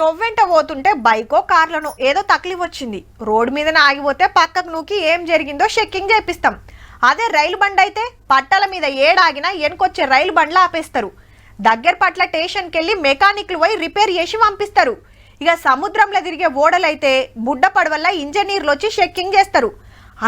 తొవ్వెంట పోతుంటే బైకో కార్లను ఏదో తక్లీఫ్ వచ్చింది. రోడ్డు మీద ఆగిపోతే పక్కకు నూకి ఏం జరిగిందో చెక్కింగ్ చేపిస్తాం. అదే రైలు బండి అయితే పట్టాల మీద ఏడాగినా వెనుకొచ్చే రైలు బండ్లు ఆపేస్తారు. దగ్గర పట్ల స్టేషన్కి వెళ్ళి మెకానిక్లు పోయి రిపేర్ చేసి పంపిస్తారు. ఇక సముద్రంలో తిరిగే ఓడలైతే బుడ్డ పడవల్ల ఇంజనీర్లు వచ్చి చెక్కింగ్ చేస్తారు.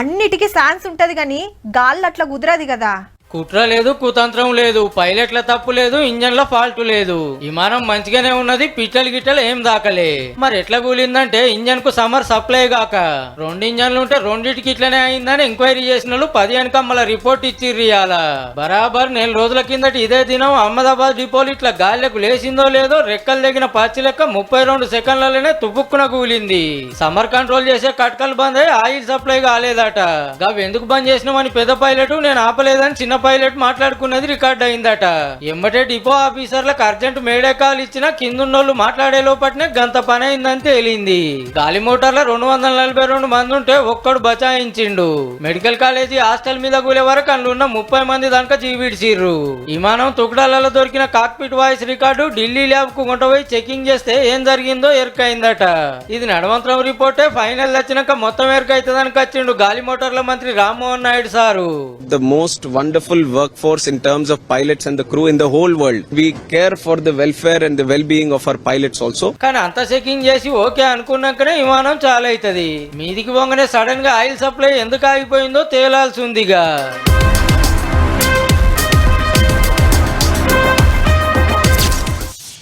అన్నిటికీ ఛాన్స్ ఉంటది కానీ గాల్లో అట్లా కుదరదు కదా. కుట్ర లేదు, కుతంత్రం లేదు, పైలట్ల తప్పు లేదు, ఇంజన్ల ఫాల్ట్ లేదు. విమానం మంచిగానే ఉన్నది, పిట్టలు గిట్టలు ఏం దాకలే. మరి ఎట్లా కూలిందంటే ఇంజన్ కు సమ్మర్ సప్లై గాక 2 ఇంజన్లు ఉంటే రెండింటికి ఇట్లనే అయిందని ఎంక్వైరీ చేసిన వాళ్ళు 10 కమ్మల రిపోర్ట్ ఇచ్చిర్రు. ఇయాల బరాబర్ 4 రోజుల కిందటి ఇదే దినం అహ్మదాబాద్ డిపోలు ఇట్లా గాలికి లేచిందో లేదో రెక్కలు తెగిన పచ్చి లెక్క 32 సెకండ్లలోనే తుపుక్కున కూలింది. సమ్మర్ కంట్రోల్ చేసే కట్కలు బంద్ అయ్యి ఆయిల్ సప్లై కాలేదట. గవి ఎందుకు బంద్ చేసినామని పెద్ద పైలట్ నేను ఆపలేదని చిన్న పైలట్ మాట్లాడుకున్నది రికార్డ్ అయిందట. ఎమ్మటే డిపో ఆఫీసర్లకు అర్జెంట్ మేడే కాల్ ఇచ్చినా కిందున్నోళ్ళు మాట్లాడే లోపట్నే గంత పని అయిందని తేలింది. గాలి మోటార్ల 242 మంది ఉంటే ఒక్కడు బచాయించిండు. మెడికల్ కాలేజీ హాస్టల్ మీద కూలే వరకు అందులో 30 మంది దాకా జీవిడ్చిర్రు. విమానం తుకడాలలో దొరికిన cockpit voice record Delhi lab కు కొంటపోయి చెకింగ్ చేస్తే ఏం జరిగిందో ఎరకైందట. ఇది నడవంతరం రిపోర్టే ఫైనల్ వచ్చినాక మొత్తం ఎరకైతుందని వచ్చిండు గాలి మోటార్ల మంత్రి Rammohan Naidu sir. The most wonderful workforce in terms of pilots and the crew in the whole world. We care for the welfare and the well-being of our pilots also. కానీ అంత చెకింగ్ చేసి ఓకే అనుకున్నాకనే విమానం చాలు అవుతుంది. మీదికి పోగానే సడన్ గా oil supply ఎందుకు ఆగిపోయిందో తేలాల్సి ఉందిగా.